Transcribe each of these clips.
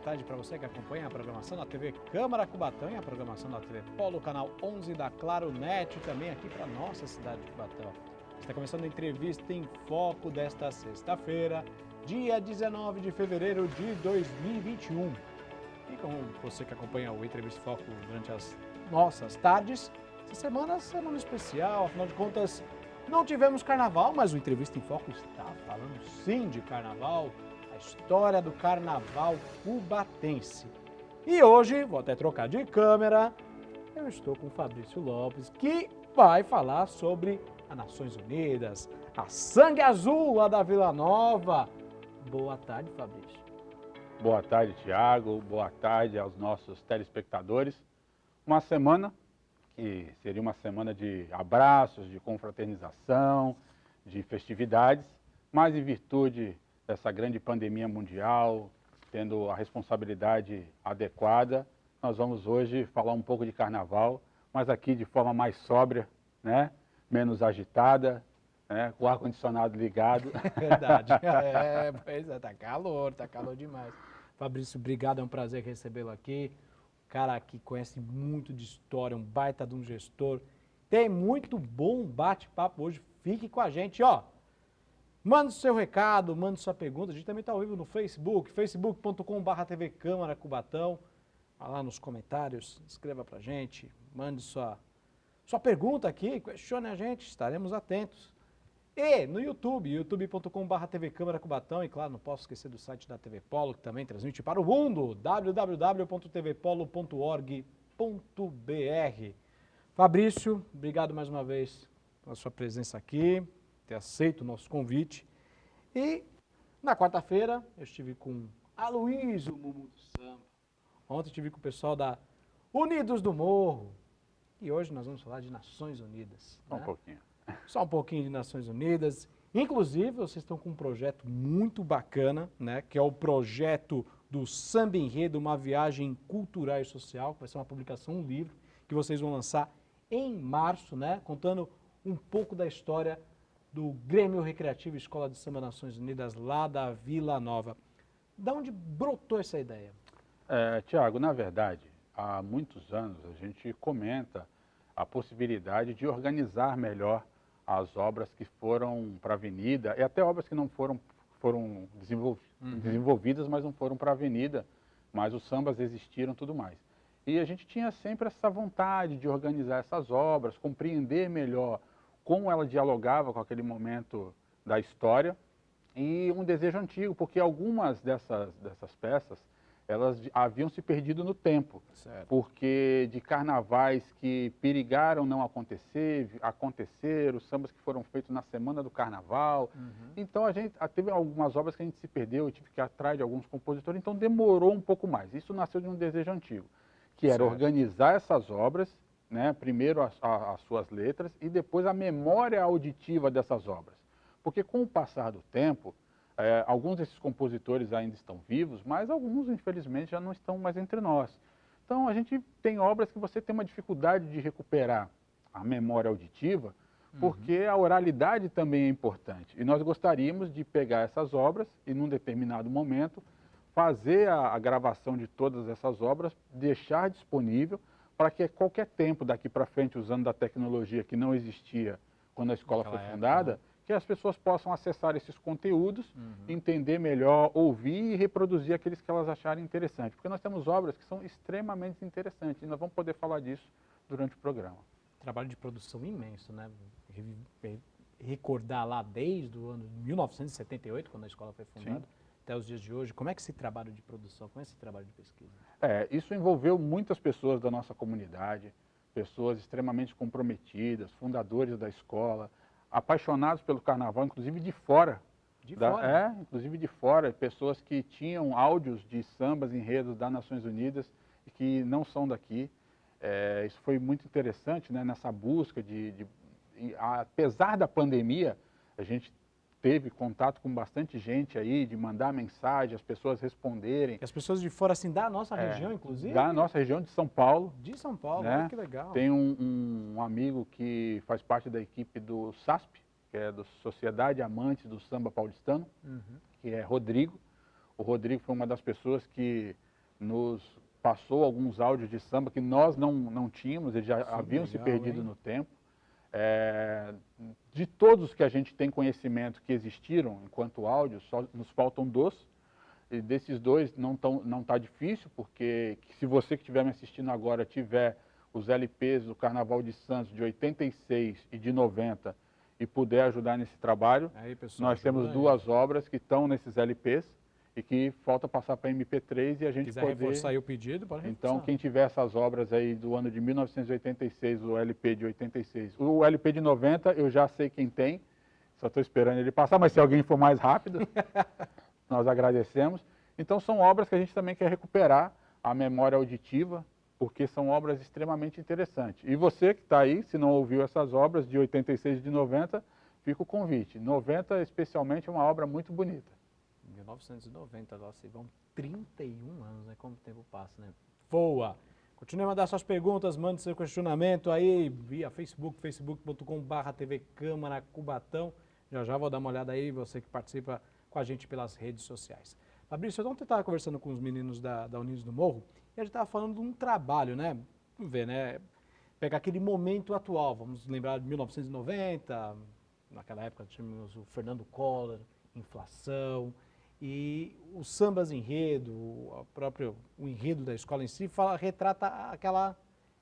tarde para você que acompanha a programação da TV Câmara Cubatão e a programação da TV Polo, canal 11 da Claro Net, e também aqui para nossa cidade de Cubatão. Está começando a entrevista em foco desta sexta-feira, dia 19 de fevereiro de 2021. E como você que acompanha o Entrevista em Foco durante as nossas tardes, essa semana é semana especial, afinal de contas, não tivemos carnaval, mas o Entrevista em Foco está falando sim de carnaval, a história do carnaval cubatense. E hoje, vou até trocar de câmera, eu estou com o Fabrício Lopes, que vai falar sobre as Nações Unidas, a Sangue Azul lá da Vila Nova. Boa tarde, Fabrício. Boa tarde, Tiago. Boa tarde aos nossos telespectadores. Uma semana que seria uma semana de abraços, de confraternização, de festividades, mas em virtude dessa grande pandemia mundial, tendo a responsabilidade adequada, nós vamos hoje falar um pouco de carnaval, mas aqui de forma mais sóbria, né? Menos agitada, né? Com o ar-condicionado ligado. Verdade. Pois é, tá calor demais. Fabrício, obrigado, é um prazer recebê-lo aqui. Cara que conhece muito de história, um baita de um gestor. Tem muito bom bate-papo hoje. Fique com a gente, ó. Mande seu recado, mande sua pergunta. A gente também está ao vivo no Facebook, facebook.com/TV Câmara Cubatão. Vá lá nos comentários, escreva pra gente, mande sua pergunta aqui, questione a gente, estaremos atentos. E no YouTube, youtube.com/TV Câmara Cubatão, e claro, não posso esquecer do site da TV Polo, que também transmite para o mundo, www.tvpolo.org.br. Fabrício, obrigado mais uma vez pela sua presença aqui, ter aceito o nosso convite. E na quarta-feira eu estive com Aloysio Mumu do Samba. Ontem estive com o pessoal da Unidos do Morro. E hoje nós vamos falar de Nações Unidas. Só um pouquinho. Só um pouquinho de Nações Unidas. Inclusive, vocês estão com um projeto muito bacana, né? Que é o projeto do Samba Enredo, uma viagem cultural e social, que vai ser uma publicação, um livro, que vocês vão lançar em março, né? Contando um pouco da história do Grêmio Recreativo Escola de Samba Nações Unidas, lá da Vila Nova. Da onde brotou essa ideia? Tiago, na verdade, há muitos anos a gente comenta a possibilidade de organizar melhor as obras que foram para a avenida, e até obras que não foram desenvolvidas, mas não foram para a avenida, mas os sambas existiram e tudo mais. E a gente tinha sempre essa vontade de organizar essas obras, compreender melhor como ela dialogava com aquele momento da história, e um desejo antigo, porque algumas dessas peças, elas haviam se perdido no tempo, Certo. porque de carnavais que perigaram não acontecer, aconteceram, sambas que foram feitos na semana do carnaval. Então a gente teve algumas obras que a gente se perdeu, eu tive que ir atrás de alguns compositores, então demorou um pouco mais. Isso nasceu de um desejo antigo, que era Certo. organizar essas obras, né? Primeiro as suas letras e depois a memória auditiva dessas obras. Porque com o passar do tempo, alguns desses compositores ainda estão vivos, mas alguns, infelizmente, já não estão mais entre nós. Então, a gente tem obras que você tem uma dificuldade de recuperar a memória auditiva, porque a oralidade também é importante. E nós gostaríamos de pegar essas obras e, num determinado momento, fazer a gravação de todas essas obras, deixar disponível para que a qualquer tempo daqui para frente, usando da tecnologia que não existia quando a escola foi fundada, que as pessoas possam acessar esses conteúdos, entender melhor, ouvir e reproduzir aqueles que elas acharem interessantes. Porque nós temos obras que são extremamente interessantes e nós vamos poder falar disso durante o programa. Trabalho de produção imenso, né? Recordar lá desde o ano de 1978, quando a escola foi fundada, Sim. até os dias de hoje. Como é que esse trabalho de produção, como é esse trabalho de pesquisa? Isso envolveu muitas pessoas da nossa comunidade, pessoas extremamente comprometidas, fundadores da escola, apaixonados pelo carnaval, inclusive de fora. Inclusive de fora, pessoas que tinham áudios de sambas, enredos das Nações Unidas e que não são daqui. Isso foi muito interessante, né, nessa busca apesar da pandemia, a gente teve contato com bastante gente aí, de mandar mensagem, as pessoas responderem. E as pessoas de fora, assim, da nossa região, inclusive? Da nossa região de São Paulo. De São Paulo, né? olha que legal. Tem um amigo que faz parte da equipe do SASP, que é da Sociedade Amantes do Samba Paulistano, que é Rodrigo. O Rodrigo foi uma das pessoas que nos passou alguns áudios de samba que nós não tínhamos, eles já haviam se perdido no tempo. De todos que a gente tem conhecimento que existiram enquanto áudios, só nos faltam 2. E desses 2 não tá difícil, porque se você que estiver me assistindo agora tiver os LPs do Carnaval de Santos de 86 e de 90 e puder ajudar nesse trabalho, aí, pessoal, nós temos 2 obras que estão nesses LPs e que falta passar para MP3 e a gente quiser reforçar aí o pedido, pode reforçar. Então, quem tiver essas obras aí do ano de 1986, o LP de 86, o LP de 90 eu já sei quem tem, só estou esperando ele passar, mas se alguém for mais rápido, nós agradecemos. Então, são obras que a gente também quer recuperar a memória auditiva, porque são obras extremamente interessantes. E você que está aí, se não ouviu essas obras de 86 e de 90, fica o convite. 90, especialmente, é uma obra muito bonita. 1990, nossa, vão 31 anos, né? Como o tempo passa, né? Voa! Continue a mandar suas perguntas, mande seu questionamento aí via Facebook, facebook.com/TV Câmara Cubatão. Já vou dar uma olhada aí, você que participa com a gente pelas redes sociais. Fabrício, ontem eu estava conversando com os meninos da Unidos do Morro e a gente estava falando de um trabalho, né? Vamos ver, né? Pegar aquele momento atual, vamos lembrar de 1990, naquela época tínhamos o Fernando Collor, inflação, e os sambas enredo, o enredo da escola em si, retrata aquela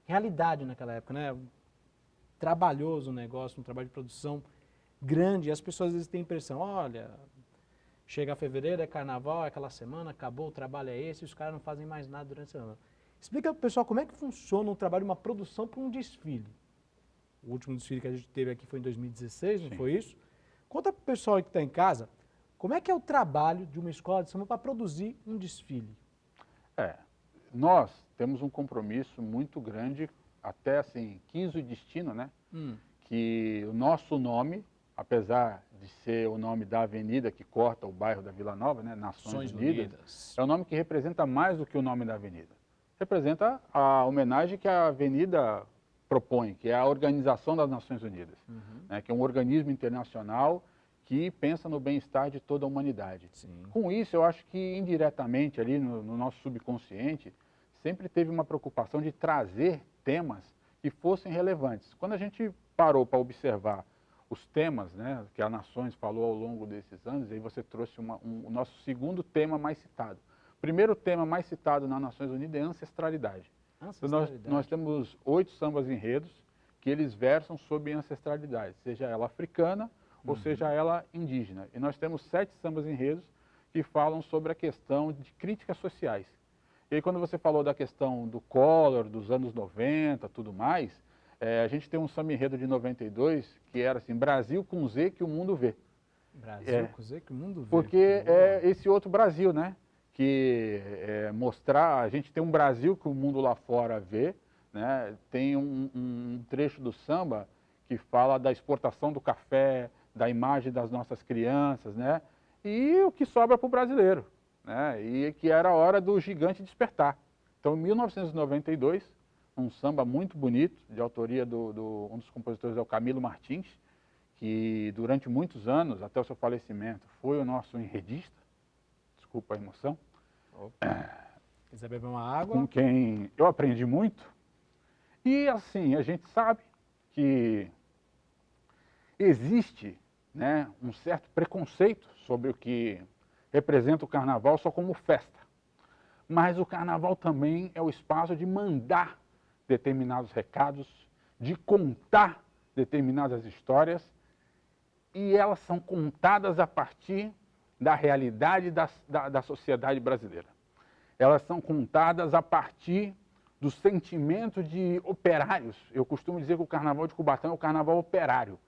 realidade naquela época, né? Trabalhoso o negócio, um trabalho de produção grande, e as pessoas às vezes têm a impressão, olha, chega fevereiro, é carnaval, é aquela semana, acabou, o trabalho é esse, e os caras não fazem mais nada durante a semana. Explica para o pessoal como é que funciona um trabalho, uma produção para um desfile. O último desfile que a gente teve aqui foi em 2016, não Sim. foi isso? Conta para o pessoal que está em casa, como é que é o trabalho de uma escola de samba para produzir um desfile? Nós temos um compromisso muito grande, até assim, quis o destino, né? Que o nosso nome, apesar de ser o nome da avenida que corta o bairro da Vila Nova, né? Nações Unidas, é um nome que representa mais do que o nome da avenida. Representa a homenagem que a avenida propõe, que é a Organização das Nações Unidas, né? Que é um organismo internacional que pensa no bem-estar de toda a humanidade. Sim. Com isso, eu acho que indiretamente ali no nosso subconsciente, sempre teve uma preocupação de trazer temas que fossem relevantes. Quando a gente parou para observar os temas, né, que a Nações falou ao longo desses anos, aí você trouxe o nosso segundo tema mais citado. O primeiro tema mais citado na Nações Unidas é ancestralidade. Nós temos 8 sambas enredos que eles versam sobre ancestralidade, seja ela africana, ou seja ela indígena. E nós temos 7 sambas enredos que falam sobre a questão de críticas sociais. E aí quando você falou da questão do Collor, dos anos 90, tudo mais, a gente tem um samba enredo de 92 que era assim, Brasil com Z que o mundo vê. Brasil com Z que o mundo vê. Porque é esse outro Brasil, né? Que mostrar, a gente tem um Brasil que o mundo lá fora vê, né? Tem um trecho do samba que fala da exportação do café, da imagem das nossas crianças, né? E o que sobra para o brasileiro, né? E que era a hora do gigante despertar. Então, em 1992, um samba muito bonito, de autoria um dos compositores é o Camilo Martins, que durante muitos anos, até o seu falecimento, foi o nosso enredista, desculpa a emoção. Quiser beber uma água? Com quem eu aprendi muito. E assim, a gente sabe que existe, né, um certo preconceito sobre o que representa o carnaval só como festa. Mas o carnaval também é o espaço de mandar determinados recados, de contar determinadas histórias, e elas são contadas a partir da realidade da sociedade brasileira. Elas são contadas a partir do sentimento de operários. Eu costumo dizer que o Carnaval de Cubatão é o carnaval operário,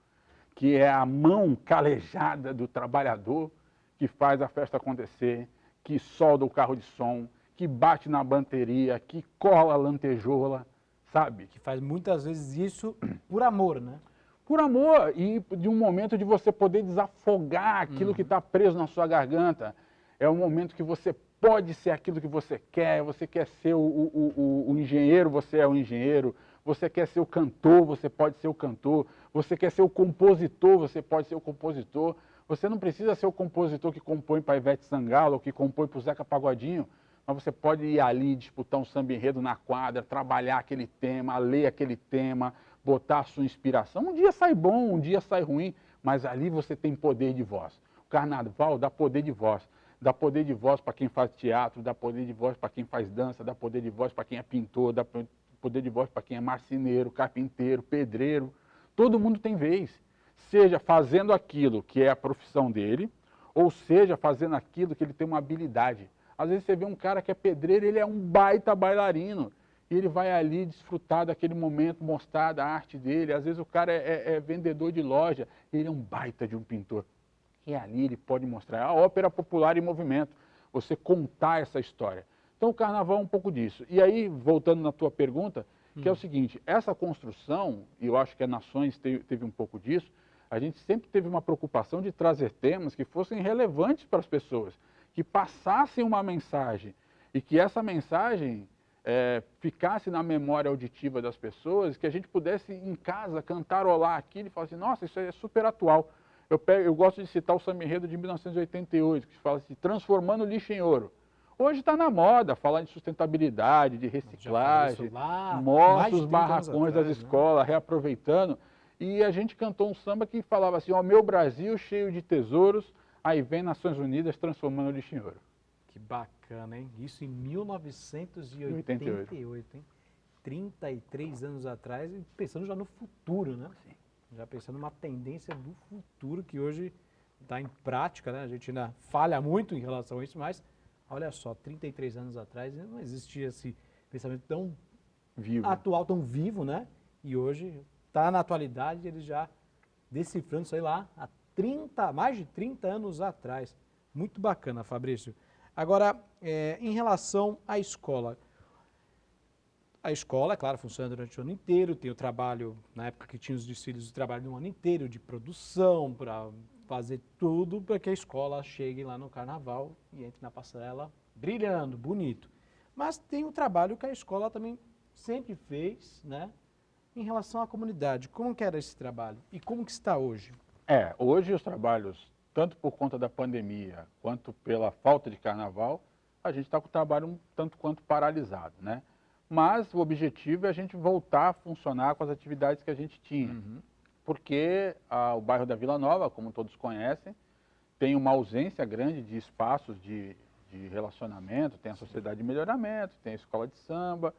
que é a mão calejada do trabalhador que faz a festa acontecer, que solda o carro de som, que bate na bateria, que cola a lantejola, sabe? Que faz muitas vezes isso por amor, né? Por amor e de um momento de você poder desafogar aquilo que está preso na sua garganta. É um momento que você pode ser aquilo que você quer ser o engenheiro, você é o engenheiro, você quer ser o cantor, você pode ser o cantor, você quer ser o compositor, você pode ser o compositor. Você não precisa ser o compositor que compõe para Ivete Sangalo ou que compõe para o Zeca Pagodinho, mas você pode ir ali, disputar um samba enredo na quadra, trabalhar aquele tema, ler aquele tema, botar a sua inspiração. Um dia sai bom, um dia sai ruim, mas ali você tem poder de voz. O carnaval dá poder de voz. Dá poder de voz para quem faz teatro, dá poder de voz para quem faz dança, dá poder de voz para quem é pintor, dá poder de voz para quem é marceneiro, carpinteiro, pedreiro. Todo mundo tem vez. Seja fazendo aquilo que é a profissão dele, ou seja fazendo aquilo que ele tem uma habilidade. Às vezes você vê um cara que é pedreiro, ele é um baita bailarino. E ele vai ali desfrutar daquele momento, mostrar a arte dele. Às vezes o cara é vendedor de loja, ele é um baita de um pintor. E ali ele pode mostrar a ópera popular em movimento, você contar essa história. Então o carnaval é um pouco disso. E aí, voltando na tua pergunta, que é o seguinte, essa construção, e eu acho que a Nações teve um pouco disso, a gente sempre teve uma preocupação de trazer temas que fossem relevantes para as pessoas, que passassem uma mensagem e que essa mensagem ficasse na memória auditiva das pessoas, que a gente pudesse em casa cantarolar aquilo e falar assim, nossa, isso é super atual. Eu gosto de citar o samba enredo de 1988, que fala assim, transformando lixo em ouro. Hoje está na moda falar de sustentabilidade, de reciclagem, mostra os barracões das escolas, reaproveitando. E a gente cantou um samba que falava assim, ó, meu Brasil cheio de tesouros, aí vem Nações Unidas transformando lixo em ouro. Que bacana, hein? Isso em 1988, hein? 33 anos atrás, pensando já no futuro, né? Sim. Já pensando numa tendência do futuro que hoje está em prática, né? A gente ainda falha muito em relação a isso, mas olha só, 33 anos atrás não existia esse pensamento tão vivo, atual, tão vivo, né? E hoje está na atualidade, eles já decifrando isso aí lá há mais de 30 anos atrás. Muito bacana, Fabrício. Agora, em relação à escola. A escola, é claro, funciona durante o ano inteiro, tem o trabalho, na época que tinha os desfiles, o trabalho do ano inteiro, de produção, para fazer tudo para que a escola chegue lá no carnaval e entre na passarela brilhando, bonito. Mas tem o trabalho que a escola também sempre fez, né, em relação à comunidade. Como que era esse trabalho e como que está hoje? Hoje os trabalhos, tanto por conta da pandemia, quanto pela falta de carnaval, a gente está com o trabalho um tanto quanto paralisado, né? Mas o objetivo é a gente voltar a funcionar com as atividades que a gente tinha. Porque o bairro da Vila Nova, como todos conhecem, tem uma ausência grande de espaços de relacionamento, tem a sociedade de melhoramento, tem a escola de samba.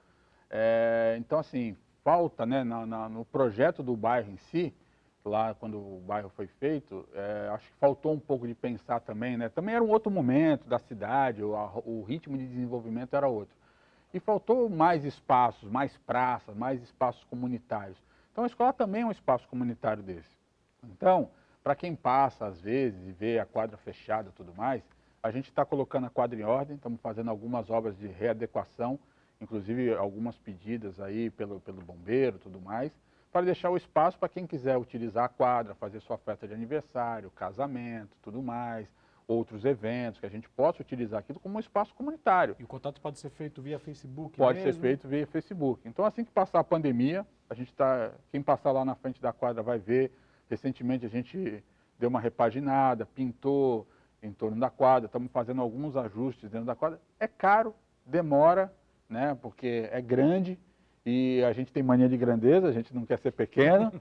Então, assim, falta, né, no projeto do bairro em si, lá quando o bairro foi feito, acho que faltou um pouco de pensar também, né? Também era um outro momento da cidade, o ritmo de desenvolvimento era outro. E faltou mais espaços, mais praças, mais espaços comunitários. Então a escola também é um espaço comunitário desse. Então, para quem passa às vezes e vê a quadra fechada e tudo mais, a gente está colocando a quadra em ordem, estamos fazendo algumas obras de readequação, inclusive algumas pedidas aí pelo bombeiro e tudo mais, para deixar o espaço para quem quiser utilizar a quadra, fazer sua festa de aniversário, casamento, tudo mais, outros eventos, que a gente possa utilizar aquilo como um espaço comunitário. E o contato pode ser feito via Facebook Pode mesmo? ser feito via Facebook. Então, assim que passar a pandemia, quem passar lá na frente da quadra vai ver. Recentemente a gente deu uma repaginada, pintou em torno da quadra, estamos fazendo alguns ajustes dentro da quadra. É caro, demora, né, porque é grande e a gente tem mania de grandeza, a gente não quer ser pequeno.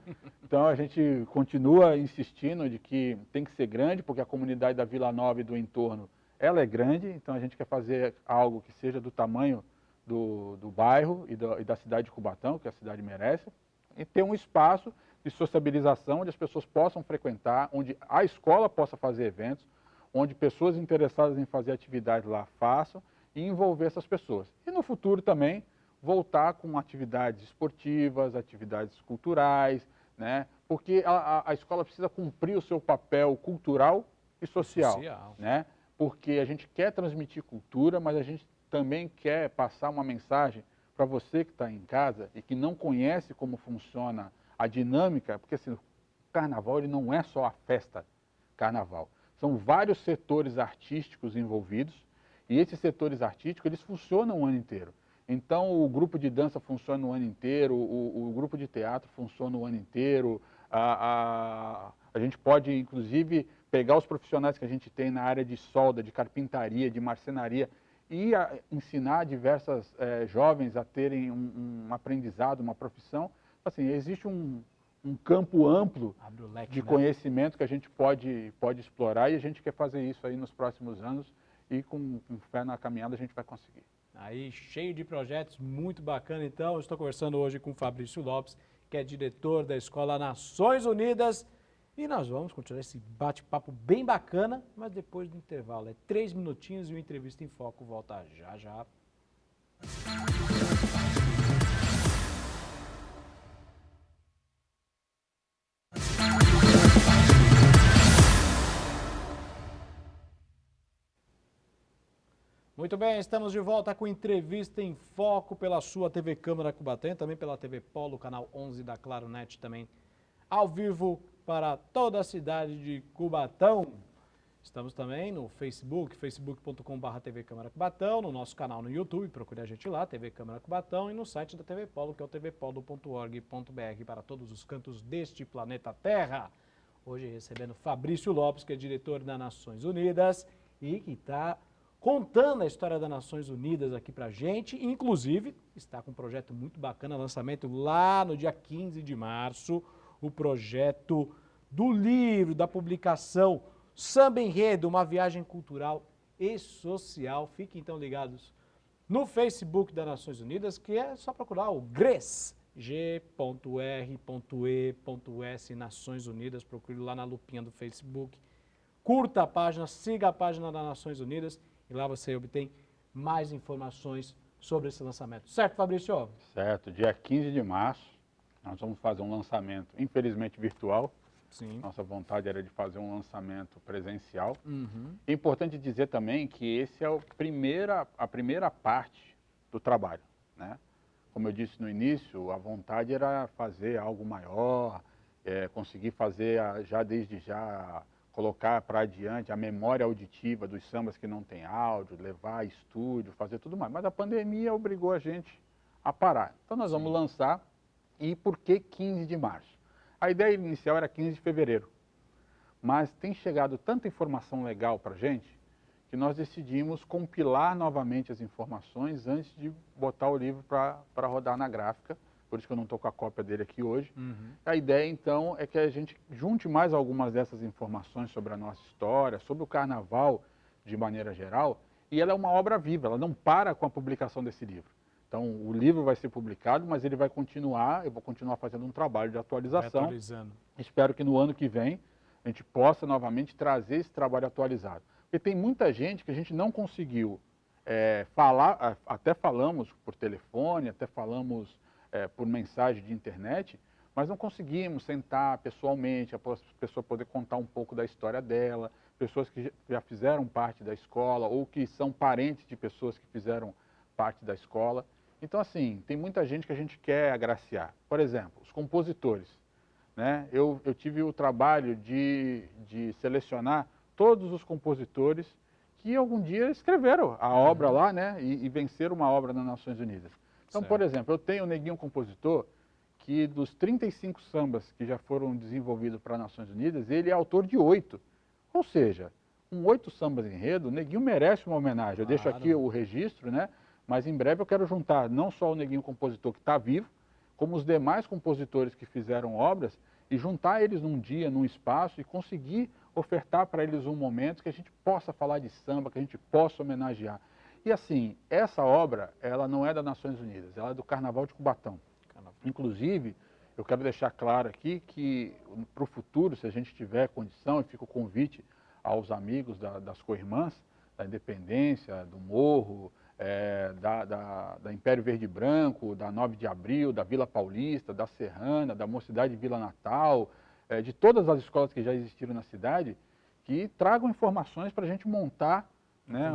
Então a gente continua insistindo de que tem que ser grande, porque a comunidade da Vila Nova e do entorno, ela é grande, então a gente quer fazer algo que seja do tamanho do bairro e da cidade de Cubatão, que a cidade merece, e ter um espaço de sociabilização onde as pessoas possam frequentar, onde a escola possa fazer eventos, onde pessoas interessadas em fazer atividades lá façam e envolver essas pessoas. E no futuro também voltar com atividades esportivas, atividades culturais, né? Porque a escola precisa cumprir o seu papel cultural e social, né? Porque a gente quer transmitir cultura, mas a gente também quer passar uma mensagem para você que está em casa e que não conhece como funciona a dinâmica, porque assim, o carnaval ele não é só a festa carnaval, são vários setores artísticos envolvidos e esses setores artísticos eles funcionam o ano inteiro. Então o grupo de dança funciona o ano inteiro, o grupo de teatro funciona o ano inteiro, a gente pode inclusive pegar os profissionais que a gente tem na área de solda, de carpintaria, de marcenaria e ensinar diversas jovens a terem um aprendizado, uma profissão. Assim, existe um campo amplo Abre o leque, de né? conhecimento que a gente pode explorar e a gente quer fazer isso aí nos próximos anos e com fé na caminhada a gente vai conseguir. Aí, cheio de projetos, muito bacana. Então, eu estou conversando hoje com o Fabrício Lopes, que é diretor da Escola Nações Unidas. E nós vamos continuar esse bate-papo bem bacana, mas depois do intervalo. É 3 minutinhos e o Entrevista em Foco volta já já. Muito bem, estamos de volta com Entrevista em Foco pela sua TV Câmara Cubatão, também pela TV Polo, canal 11 da Claro Net, também ao vivo para toda a cidade de Cubatão. Estamos também no Facebook, facebook.com.br TV Câmara Cubatão, no nosso canal no YouTube, procure a gente lá, TV Câmara Cubatão, e no site da TV Polo, que é o tvpolo.org.br, para todos os cantos deste planeta Terra. Hoje recebendo Fabrício Lopes, que é diretor das Nações Unidas e que está contando a história das Nações Unidas aqui pra gente, inclusive está com um projeto muito bacana, lançamento lá no dia 15 de março, o projeto do livro, da publicação Samba Enredo, uma viagem cultural e social. Fiquem então ligados no Facebook das Nações Unidas, que é só procurar o GRES, G.R.E.S. Nações Unidas, procure lá na lupinha do Facebook, curta a página, siga a página das Nações Unidas, e lá você obtém mais informações sobre esse lançamento. Certo, Fabrício? Certo. Dia 15 de março, nós vamos fazer um lançamento, infelizmente virtual. Sim. Nossa vontade era de fazer um lançamento presencial. Uhum. É importante dizer também que esse é a primeira parte do trabalho, né? Como eu disse no início, a vontade era fazer algo maior, conseguir fazer já desde já, colocar para adiante a memória auditiva dos sambas que não tem áudio, levar estúdio, fazer tudo mais. Mas a pandemia obrigou a gente a parar. Então nós vamos lançar. E por que 15 de março? A ideia inicial era 15 de fevereiro. Mas tem chegado tanta informação legal para a gente que nós decidimos compilar novamente as informações antes de botar o livro para rodar na gráfica. Por isso que eu não estou com a cópia dele aqui hoje. Uhum. A ideia, então, é que a gente junte mais algumas dessas informações sobre a nossa história, sobre o carnaval de maneira geral, e ela é uma obra viva, ela não para com a publicação desse livro. Então, o livro vai ser publicado, mas ele vai continuar, eu vou continuar fazendo um trabalho de atualização. Atualizando. Espero que no ano que vem a gente possa novamente trazer esse trabalho atualizado. Porque tem muita gente que a gente não conseguiu falar, até falamos por telefone, até falamos por mensagem de internet, mas não conseguimos sentar pessoalmente, a pessoa poder contar um pouco da história dela, pessoas que já fizeram parte da escola ou que são parentes de pessoas que fizeram parte da escola. Então, assim, tem muita gente que a gente quer agraciar. Por exemplo, os compositores, né? Eu tive o trabalho de selecionar todos os compositores que algum dia escreveram a obra lá, né? E venceram uma obra nas Nações Unidas. Então, por exemplo, eu tenho o Neguinho Compositor, que dos 35 sambas que já foram desenvolvidos para as Nações Unidas, ele é autor de 8. Ou seja, com 8 sambas enredo, o Neguinho merece uma homenagem. Eu deixo aqui o registro, né? Mas em breve eu quero juntar não só o Neguinho Compositor que está vivo, como os demais compositores que fizeram obras e juntar eles num dia, num espaço e conseguir ofertar para eles um momento que a gente possa falar de samba, que a gente possa homenagear. E assim, essa obra, ela não é das Nações Unidas, ela é do Carnaval de Cubatão. Inclusive, eu quero deixar claro aqui que para o futuro, se a gente tiver condição, e fica o convite aos amigos das co-irmãs, da Independência, do Morro, da Império Verde e Branco, da 9 de Abril, da Vila Paulista, da Serrana, da Mocidade Vila Natal, de todas as escolas que já existiram na cidade, que tragam informações para a gente montar, né,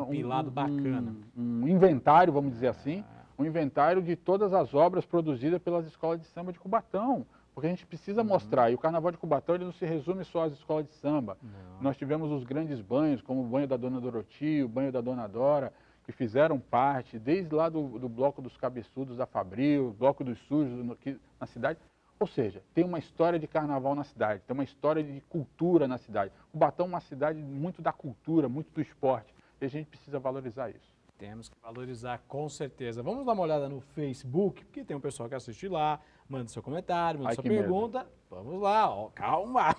bacana. Um inventário, vamos dizer assim, um inventário de todas as obras produzidas pelas escolas de samba de Cubatão, porque a gente precisa mostrar, e o Carnaval de Cubatão ele não se resume só às escolas de samba. Nós tivemos os grandes banhos, como o banho da Dona Doroti, o banho da Dona Dora, que fizeram parte, desde lá do Bloco dos Cabeçudos da Fabril, Bloco dos Sujos aqui na cidade. Ou seja, tem uma história de carnaval na cidade, tem uma história de cultura na cidade. Cubatão é uma cidade muito da cultura, muito do esporte, e a gente precisa valorizar isso. Temos que valorizar, com certeza. Vamos dar uma olhada no Facebook, porque tem um pessoal que assiste lá. Manda seu comentário, manda sua pergunta. Vamos lá, ó, calma.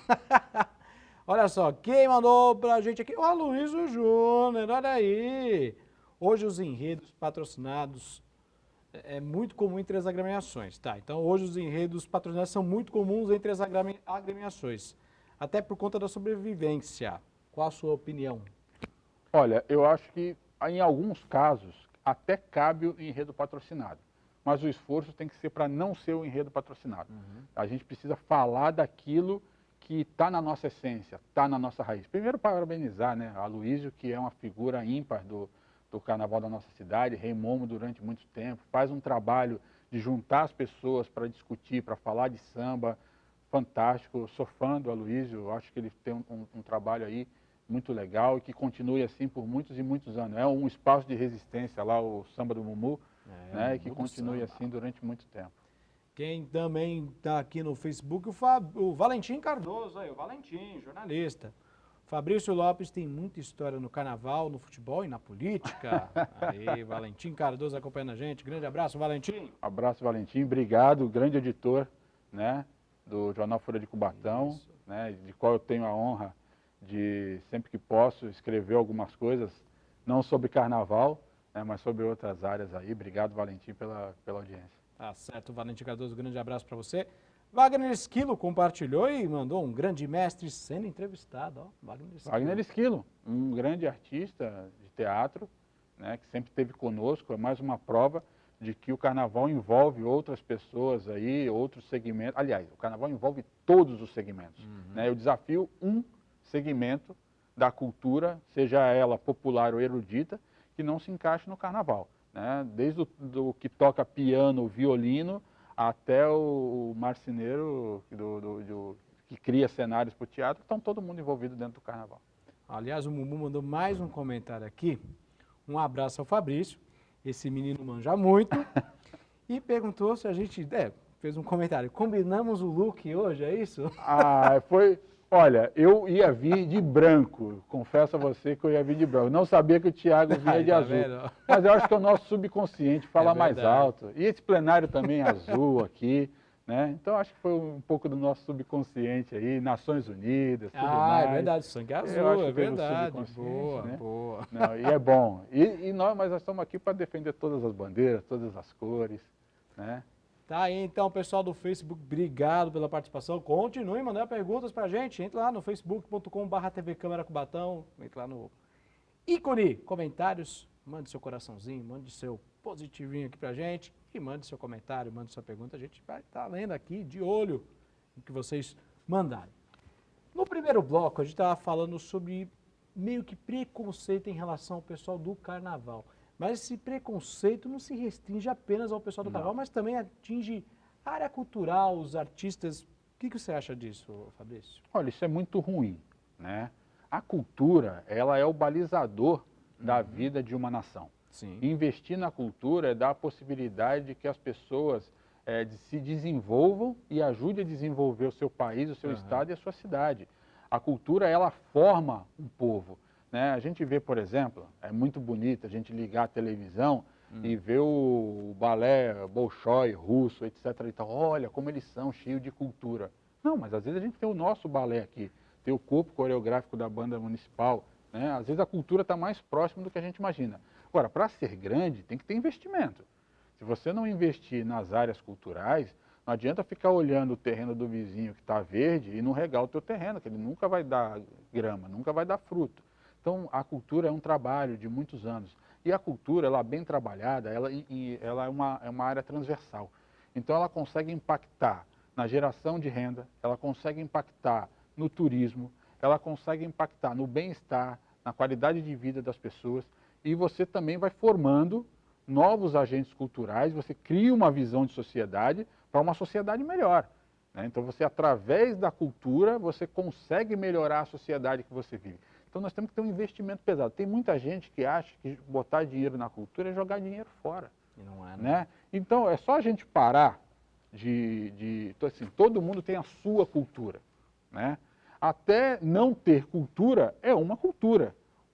Olha só, quem mandou pra gente aqui? O Aloysio Júnior, olha aí. Hoje os enredos patrocinados é muito comum entre as agremiações, tá? Então hoje os enredos patrocinados são muito comuns entre as agremiações, até por conta da sobrevivência. Qual a sua opinião? Olha, eu acho que em alguns casos até cabe o enredo patrocinado, mas o esforço tem que ser para não ser o enredo patrocinado. A gente precisa falar daquilo que está na nossa essência, está na nossa raiz. Primeiro, parabenizar, né, a Aloysio, que é uma figura ímpar do carnaval da nossa cidade, reimomo durante muito tempo, faz um trabalho de juntar as pessoas para discutir, para falar de samba, fantástico. Sou fã do Aloysio, acho que ele tem um trabalho aí muito legal e que continue assim por muitos e muitos anos. É um espaço de resistência lá, o Samba do Mumu, né, e que continue assim durante muito tempo. Quem também está aqui no Facebook, o Valentim Cardoso, aí, o Valentim, jornalista. Fabrício Lopes tem muita história no carnaval, no futebol e na política. Aí, Valentim Cardoso acompanhando a gente. Grande abraço, Valentim. Abraço, Valentim. Obrigado, grande editor, né, do Jornal Folha de Cubatão, né, de qual eu tenho a honra de, sempre que posso, escrever algumas coisas, não sobre carnaval, né, mas sobre outras áreas aí. Obrigado, Valentim, pela audiência. Tá certo, Valentim Cardoso, grande abraço para você. Wagner Esquilo compartilhou e mandou um grande mestre sendo entrevistado. Ó, Wagner Esquilo, um grande artista de teatro, né, que sempre esteve conosco. É mais uma prova de que o carnaval envolve outras pessoas aí, outros segmentos. Aliás, o carnaval envolve todos os segmentos. Né? Eu desafio um segmento da cultura, seja ela popular ou erudita, que não se encaixe no carnaval. Né? Desde do que toca piano, violino, até o marceneiro que cria cenários para o teatro, estão todo mundo envolvido dentro do carnaval. Aliás, o Mumu mandou mais um comentário aqui. Um abraço ao Fabrício, esse menino manja muito, e perguntou se a gente, fez um comentário, combinamos o look hoje, é isso? Olha, eu ia vir de branco, confesso a você que eu ia vir de branco. Não sabia que o Thiago vinha de azul, vendo? Mas eu acho que é o nosso subconsciente fala mais alto. E esse plenário também é azul aqui, né? Então acho que foi um pouco do nosso subconsciente aí, Nações Unidas, tudo mais. É verdade, sangue azul, é verdade. Boa, né? boa. Não, e é bom. Mas nós estamos aqui para defender todas as bandeiras, todas as cores, né? Tá aí, então, pessoal do Facebook, obrigado pela participação. Continue mandando perguntas pra gente. Entra lá no facebook.com/TV Câmara Cubatão. Entra lá no ícone comentários. Mande seu coraçãozinho, mande seu positivinho aqui pra gente. E mande seu comentário, mande sua pergunta. A gente vai estar lendo aqui de olho no que vocês mandarem. No primeiro bloco, a gente estava falando sobre meio que preconceito em relação ao pessoal do carnaval. Mas esse preconceito não se restringe apenas ao pessoal do carnaval, mas também atinge a área cultural, os artistas. O que você acha disso, Fabrício? Olha, isso é muito ruim, né? A cultura, ela é o balizador da vida de uma nação. Sim. Investir na cultura é dar a possibilidade de que as pessoas se desenvolvam e ajudem a desenvolver o seu país, o seu estado e a sua cidade. A cultura, ela forma um povo. Né? A gente vê, por exemplo, é muito bonito a gente ligar a televisão e ver o balé Bolshoi, russo, etc. Então, olha como eles são cheios de cultura. Não, mas às vezes a gente tem o nosso balé aqui, tem o corpo coreográfico da banda municipal. Né? Às vezes a cultura está mais próxima do que a gente imagina. Agora, para ser grande, tem que ter investimento. Se você não investir nas áreas culturais, não adianta ficar olhando o terreno do vizinho que está verde e não regar o teu terreno, que ele nunca vai dar grama, nunca vai dar fruto. Então, a cultura é um trabalho de muitos anos. E a cultura, ela bem trabalhada, ela é uma área transversal. Então, ela consegue impactar na geração de renda, ela consegue impactar no turismo, ela consegue impactar no bem-estar, na qualidade de vida das pessoas. E você também vai formando novos agentes culturais, você cria uma visão de sociedade para uma sociedade melhor. Né? Então, você, através da cultura, você consegue melhorar a sociedade que você vive. Então nós temos que ter um investimento pesado. Tem muita gente que acha que botar dinheiro na cultura é jogar dinheiro fora. E não é, né? Então é só a gente parar assim, todo mundo tem a sua cultura. Né? Até não ter cultura é uma cultura.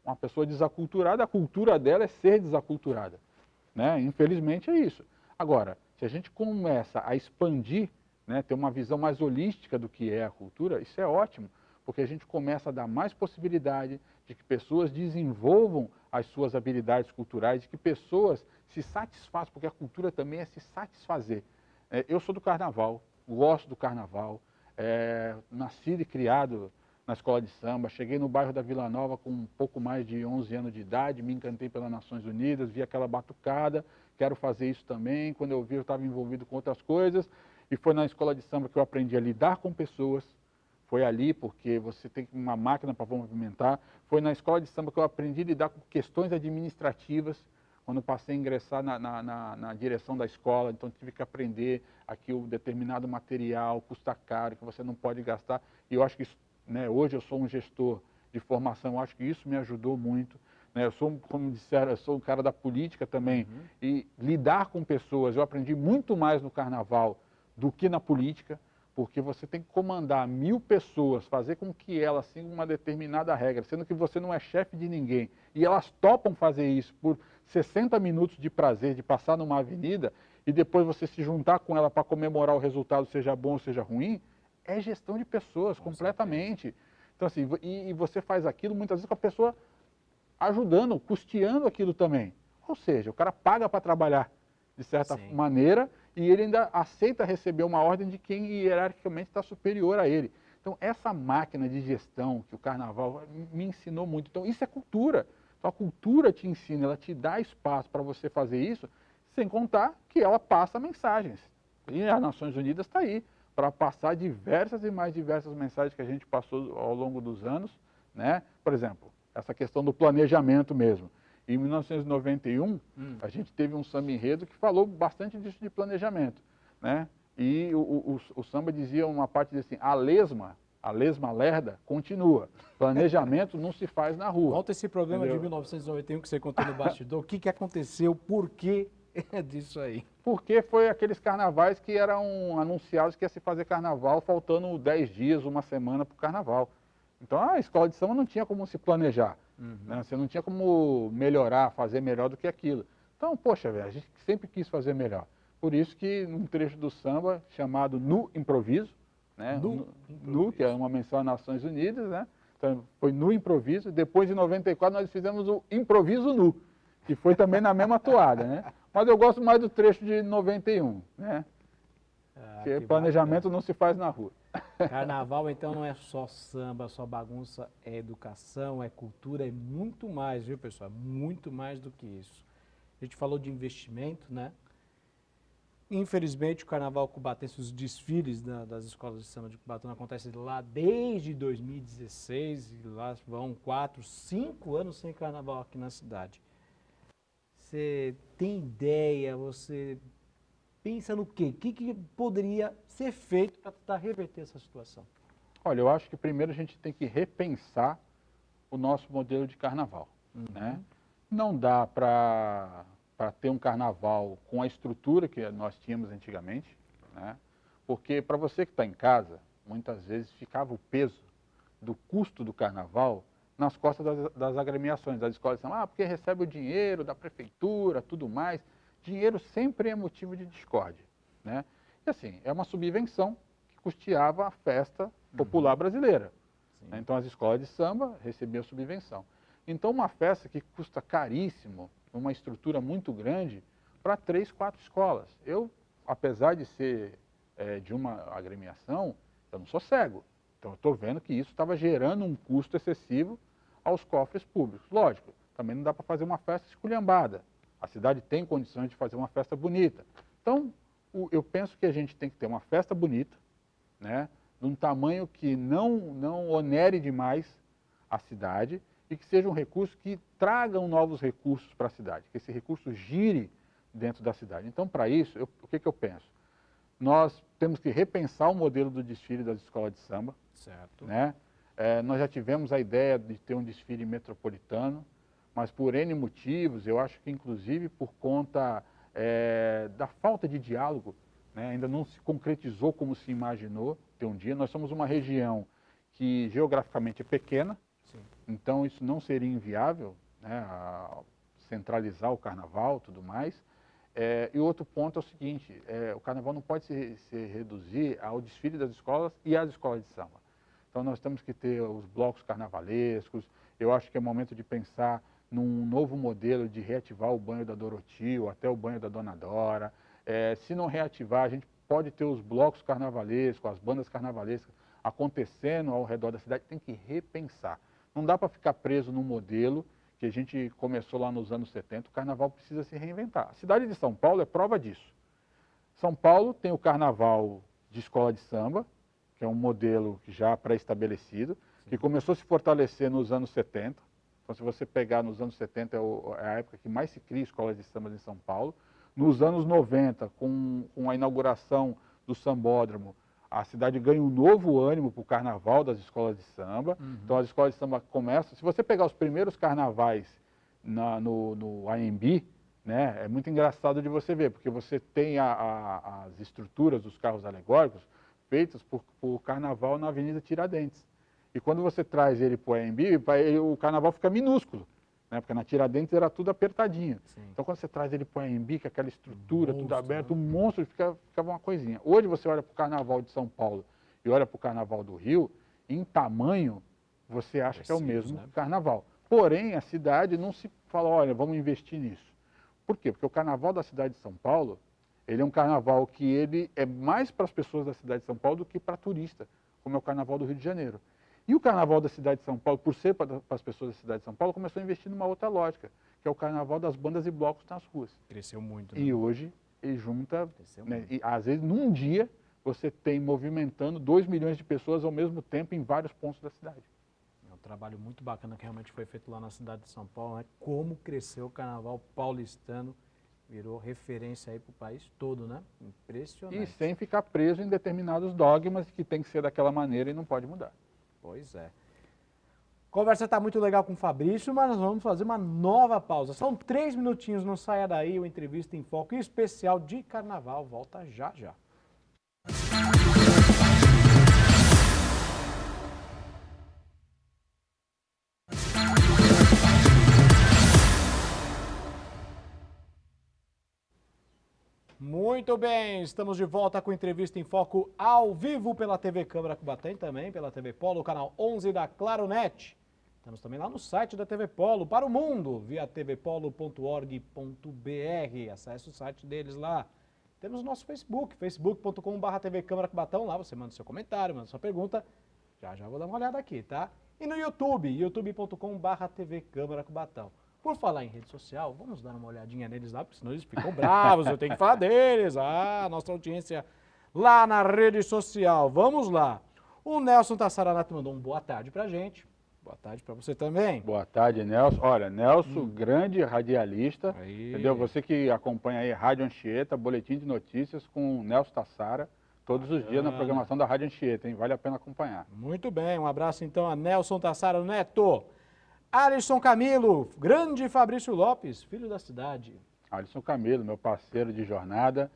uma pessoa desaculturada, a cultura dela é ser desaculturada, né? Infelizmente é isso. Agora, se a gente começa a expandir, né, ter uma visão mais holística do que é a cultura, isso é ótimo, porque a gente começa a dar mais possibilidade de que pessoas desenvolvam as suas habilidades culturais, de que pessoas se satisfaçam, porque a cultura também é se satisfazer. Eu sou do carnaval, gosto do carnaval, nascido e criado na escola de samba, cheguei no bairro da Vila Nova com um pouco mais de 11 anos de idade, me encantei pelas Nações Unidas, vi aquela batucada, quero fazer isso também. Quando eu vi, eu estava envolvido com outras coisas, e foi na escola de samba que eu aprendi a lidar com pessoas. Foi ali porque você tem uma máquina para movimentar. Foi na escola de samba que eu aprendi a lidar com questões administrativas, quando passei a ingressar na direção da escola. Então tive que aprender aqui o determinado material custa caro, que você não pode gastar. E eu acho que isso, né, hoje eu sou um gestor de formação, eu acho que isso me ajudou muito. Né? Eu sou, como disseram, eu sou um cara da política também. E lidar com pessoas, eu aprendi muito mais no carnaval do que na política, porque você tem que comandar 1000 pessoas, fazer com que elas sigam uma determinada regra, sendo que você não é chefe de ninguém, e elas topam fazer isso por 60 minutos de prazer, de passar numa avenida, e depois você se juntar com ela para comemorar o resultado, seja bom ou seja ruim, é gestão de pessoas, completamente. Então assim, e você faz aquilo muitas vezes com a pessoa ajudando, custeando aquilo também. Ou seja, o cara paga para trabalhar, de certa maneira, e ele ainda aceita receber uma ordem de quem hierarquicamente está superior a ele. Então, essa máquina de gestão que o carnaval me ensinou muito. Então, isso é cultura. Então, a cultura te ensina, ela te dá espaço para você fazer isso, sem contar que ela passa mensagens. E as Nações Unidas está aí para passar diversas e mais diversas mensagens que a gente passou ao longo dos anos, né? Por exemplo, essa questão do planejamento mesmo. Em 1991, a gente teve um samba enredo que falou bastante disso de planejamento, né? E o samba dizia uma parte assim, a lesma lerda continua, planejamento não se faz na rua. Conta esse problema de 1991 que você contou no bastidor, o que aconteceu, por que disso aí? Porque foi aqueles carnavais que eram anunciados que ia se fazer carnaval faltando 10 dias, uma semana para o carnaval. Então a escola de samba não tinha como se planejar, né? Você não tinha como melhorar, fazer melhor do que aquilo. Então, poxa, velho, a gente sempre quis fazer melhor. Por isso que num trecho do samba chamado No Improviso, né? No, que é uma menção às Nações Unidas, né? Então foi No Improviso. Depois, em 94, nós fizemos o Improviso Nu, que foi também na mesma toada, né? Mas eu gosto mais do trecho de 91, né? Porque planejamento bacana. Não se faz na rua. Carnaval, então, não é só samba, só bagunça, é educação, é cultura, é muito mais, viu, pessoal? Muito mais do que isso. A gente falou de investimento, né? Infelizmente, o Carnaval Cubatense, os desfiles das escolas de samba de Cubatão acontecem lá desde 2016, e lá vão 4, 5 anos sem Carnaval aqui na cidade. Você tem ideia, você pensa no quê? O que poderia ser feito para tentar reverter essa situação? Olha, eu acho que primeiro a gente tem que repensar o nosso modelo de carnaval, né? Não dá para ter um carnaval com a estrutura que nós tínhamos antigamente, né? Porque para você que está em casa, muitas vezes ficava o peso do custo do carnaval nas costas das agremiações, das escolas de samba. Porque recebe o dinheiro da prefeitura, tudo mais. Dinheiro sempre é motivo de discórdia, né? E assim, é uma subvenção que custeava a festa popular brasileira. Né? Então as escolas de samba recebiam subvenção. Então uma festa que custa caríssimo, uma estrutura muito grande, para 3, 4 escolas. Eu, apesar de ser de uma agremiação, eu não sou cego. Então eu estou vendo que isso estava gerando um custo excessivo aos cofres públicos. Lógico, também não dá para fazer uma festa esculhambada. A cidade tem condições de fazer uma festa bonita. Então, eu penso que a gente tem que ter uma festa bonita, né, de um tamanho que não onere demais a cidade e que seja um recurso que traga novos recursos para a cidade, que esse recurso gire dentro da cidade. Então, para isso, o que eu penso? Nós temos que repensar o modelo do desfile das escolas de samba. Certo. Né? Nós já tivemos a ideia de ter um desfile metropolitano, mas por N motivos, eu acho que inclusive por conta da falta de diálogo, né? Ainda não se concretizou como se imaginou ter um dia. Nós somos uma região que geograficamente é pequena, então isso não seria inviável, né, centralizar o carnaval e tudo mais. E outro ponto é o seguinte, o carnaval não pode se reduzir ao desfile das escolas e às escolas de samba. Então nós temos que ter os blocos carnavalescos, eu acho que é momento de pensar num novo modelo de reativar o banho da Doroti ou até o banho da Dona Dora. Se não reativar, a gente pode ter os blocos carnavalescos, as bandas carnavalescas acontecendo ao redor da cidade, tem que repensar. Não dá para ficar preso num modelo que a gente começou lá nos anos 70, o carnaval precisa se reinventar. A cidade de São Paulo é prova disso. São Paulo tem o carnaval de escola de samba, que é um modelo já pré-estabelecido, que começou a se fortalecer nos anos 70. Então, se você pegar nos anos 70, é a época que mais se cria escolas de samba em São Paulo. Nos anos 90, com a inauguração do sambódromo, a cidade ganha um novo ânimo para o carnaval das escolas de samba. Então, as escolas de samba começam... Se você pegar os primeiros carnavais no AMB, né, é muito engraçado de você ver, porque você tem as estruturas dos carros alegóricos feitas por carnaval na Avenida Tiradentes. E quando você traz ele para o AMB, o carnaval fica minúsculo, né, porque na Tiradentes era tudo apertadinho. Sim. Então, quando você traz ele para o AMB, que é aquela estrutura, tudo aberto, um monstro, ficava uma coisinha. Hoje você olha para o carnaval de São Paulo e olha para o carnaval do Rio, em tamanho, você acha que é o mesmo carnaval. Porém, a cidade não se fala, olha, vamos investir nisso. Por quê? Porque o carnaval da cidade de São Paulo, ele é um carnaval que ele é mais para as pessoas da cidade de São Paulo do que para turista, como é o carnaval do Rio de Janeiro. E o carnaval da cidade de São Paulo, por ser para as pessoas da cidade de São Paulo, começou a investir numa outra lógica, que é o carnaval das bandas e blocos nas ruas. Cresceu muito, né? E hoje ele junta, né, e às vezes num dia você tem movimentando 2 milhões de pessoas ao mesmo tempo em vários pontos da cidade. É um trabalho muito bacana que realmente foi feito lá na cidade de São Paulo, né? Como cresceu o carnaval paulistano, virou referência aí para o país todo, né? Impressionante. E sem ficar preso em determinados dogmas que tem que ser daquela maneira e não pode mudar. Pois é. A conversa está muito legal com o Fabrício, mas nós vamos fazer uma nova pausa. São 3 minutinhos, não saia daí, o Entrevista em Foco especial de Carnaval. Volta já já. Muito bem, estamos de volta com Entrevista em Foco ao vivo pela TV Câmara Cubatão e também pela TV Polo, canal 11 da Claro Net. Estamos também lá no site da TV Polo para o mundo, via tvpolo.org.br. Acesse o site deles lá. Temos o nosso Facebook, facebook.com/TV Câmara Cubatão. Lá você manda seu comentário, manda sua pergunta. Já vou dar uma olhada aqui, tá? E no YouTube, youtube.com/TV Câmara Cubatão. Por falar em rede social, vamos dar uma olhadinha neles lá, porque senão eles ficam bravos, eu tenho que falar deles. Nossa audiência lá na rede social. Vamos lá. O Nelson Tassaranato mandou um boa tarde pra gente. Boa tarde pra você também. Boa tarde, Nelson. Olha, Nelson, grande radialista, entendeu? Você que acompanha aí Rádio Anchieta, boletim de notícias com o Nelson Tassara, todos os dias na programação da Rádio Anchieta, hein? Vale a pena acompanhar. Muito bem, um abraço então a Nelson Tassara Neto. Alisson Camilo, grande Fabrício Lopes, filho da cidade. Alisson Camilo, meu parceiro de jornada,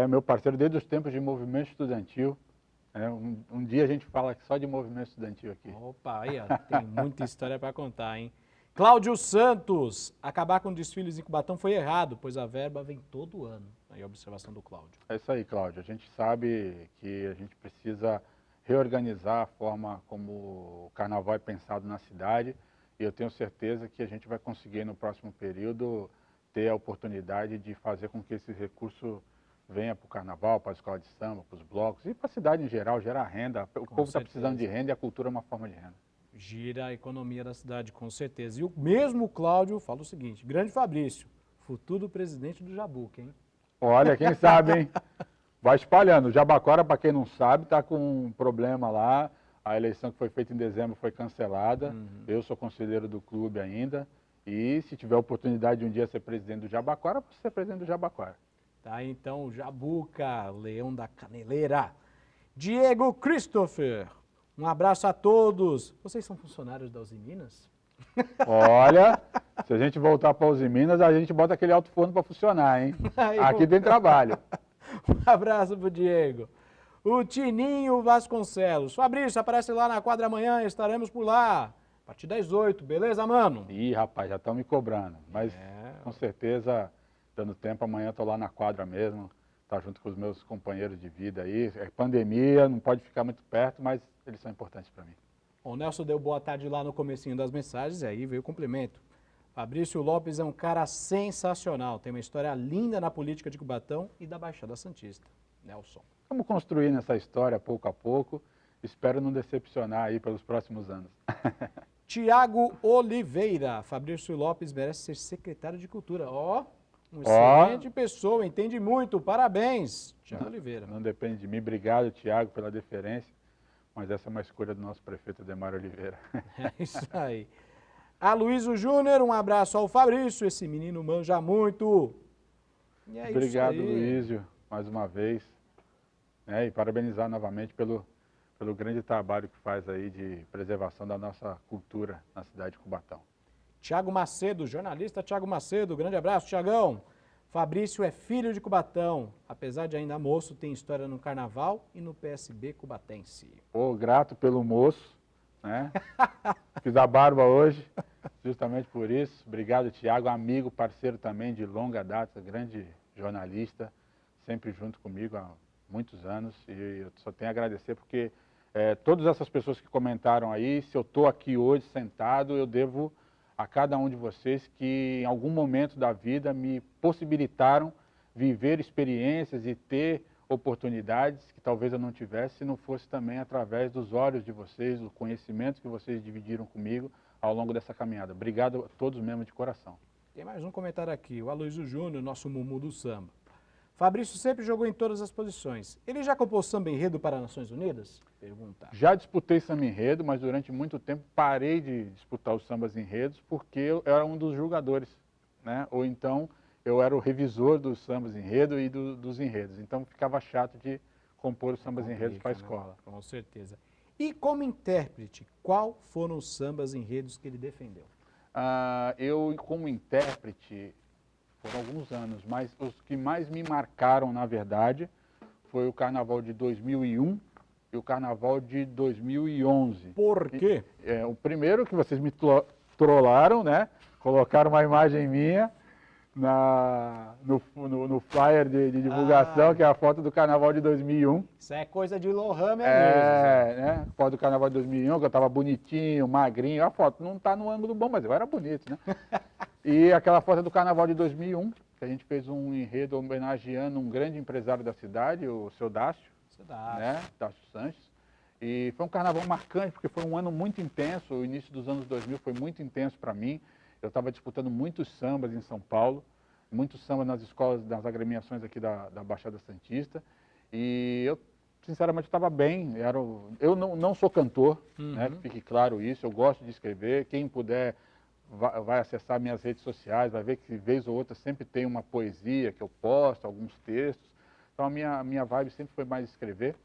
meu parceiro desde os tempos de movimento estudantil. Um dia a gente fala só de movimento estudantil aqui. Opa, aí ó, tem muita história para contar, hein? Cláudio Santos, acabar com desfiles em Cubatão foi errado, pois a verba vem todo ano. Aí a observação do Cláudio. É isso aí, Cláudio. A gente sabe que a gente precisa reorganizar a forma como o carnaval é pensado na cidade. E eu tenho certeza que a gente vai conseguir no próximo período ter a oportunidade de fazer com que esse recurso venha para o carnaval, para a escola de samba, para os blocos e para a cidade em geral, gerar renda. O povo está precisando de renda e a cultura é uma forma de renda. Gira a economia da cidade, com certeza. E o mesmo Cláudio fala o seguinte, grande Fabrício, futuro presidente do Jabuca, hein? Olha, quem sabe, hein? Vai espalhando. O Jabaquara, para quem não sabe, está com um problema lá. A eleição que foi feita em dezembro foi cancelada. Eu sou conselheiro do clube ainda. E se tiver a oportunidade de um dia ser presidente do Jabaquara, vou ser presidente do Jabaquara. Tá, então, Jabuca, Leão da Caneleira. Diego Christopher, um abraço a todos. Vocês são funcionários da Uzi Minas? Olha, se a gente voltar para Uzi Minas, a gente bota aquele alto forno para funcionar, hein? Aqui tem trabalho. Um abraço pro Diego. O Tininho Vasconcelos. Fabrício, aparece lá na quadra amanhã, estaremos por lá. A partir das 8, beleza, mano? Ih, rapaz, já estão me cobrando, mas com certeza, dando tempo, amanhã eu tô lá na quadra mesmo, tá junto com os meus companheiros de vida aí. É pandemia, não pode ficar muito perto, mas eles são importantes para mim. O Nelson deu boa tarde lá no comecinho das mensagens, e aí veio o cumprimento. Fabrício Lopes é um cara sensacional, tem uma história linda na política de Cubatão e da Baixada Santista. Nelson. Vamos construindo essa história pouco a pouco, espero não decepcionar aí pelos próximos anos. Tiago Oliveira, Fabrício Lopes merece ser secretário de Cultura. Ó, um excelente pessoa, entende muito, parabéns, Tiago Oliveira. Não depende de mim, obrigado, Tiago, pela deferência, mas essa é uma escolha do nosso prefeito Ademar Oliveira. É isso aí. Aloysio Júnior, um abraço ao Fabrício, esse menino manja muito. E é obrigado, Aloysio, mais uma vez, e parabenizar novamente pelo grande trabalho que faz aí de preservação da nossa cultura na cidade de Cubatão. Tiago Macedo, jornalista Tiago Macedo, grande abraço, Tiagão. Fabrício é filho de Cubatão, apesar de ainda moço, tem história no Carnaval e no PSB cubatense. Pô, grato pelo moço, né? Fiz a barba hoje, justamente por isso. Obrigado, Tiago, amigo, parceiro também de longa data, grande jornalista, sempre junto comigo há muitos anos. E eu só tenho a agradecer porque todas essas pessoas que comentaram aí, se eu estou aqui hoje sentado, eu devo a cada um de vocês que em algum momento da vida me possibilitaram viver experiências e ter oportunidades que talvez eu não tivesse se não fosse também através dos olhos de vocês, do conhecimento que vocês dividiram comigo ao longo dessa caminhada. Obrigado a todos mesmo de coração. Tem mais um comentário aqui, o Aloysio Júnior, nosso mumu do samba. Fabrício sempre jogou em todas as posições. Ele já compôs samba enredo para Nações Unidas? Pergunta. Já disputei samba enredo, mas durante muito tempo parei de disputar os sambas enredos porque eu era um dos julgadores, né? Ou então eu era o revisor dos sambas enredo e dos enredos. Então ficava chato de compor os sambas enredos para a escola. Com certeza. E como intérprete, qual foram os sambas enredos que ele defendeu? Eu, como intérprete, foram alguns anos, mas os que mais me marcaram, na verdade, foi o Carnaval de 2001 e o Carnaval de 2011. Por quê? O primeiro que vocês me trollaram, né? Colocaram uma imagem minha no flyer de divulgação, que é a foto do Carnaval de 2001. Isso é coisa de Lohan mesmo. Né? Foto do Carnaval de 2001, que eu estava bonitinho, magrinho. A foto não está no ângulo bom, mas eu era bonito, né? E aquela foto do Carnaval de 2001, que a gente fez um enredo homenageando um grande empresário da cidade, o seu Dácio, né? Dácio Sanches. E foi um carnaval marcante, porque foi um ano muito intenso, o início dos anos 2000 foi muito intenso para mim. Eu estava disputando muitos sambas em São Paulo, muitos sambas nas escolas, nas agremiações aqui da Baixada Santista. E eu, sinceramente, estava bem. Eu não sou cantor, né? Fique claro isso, eu gosto de escrever. Quem puder vai acessar minhas redes sociais, vai ver que vez ou outra sempre tem uma poesia que eu posto, alguns textos. Então a minha vibe sempre foi mais escrever.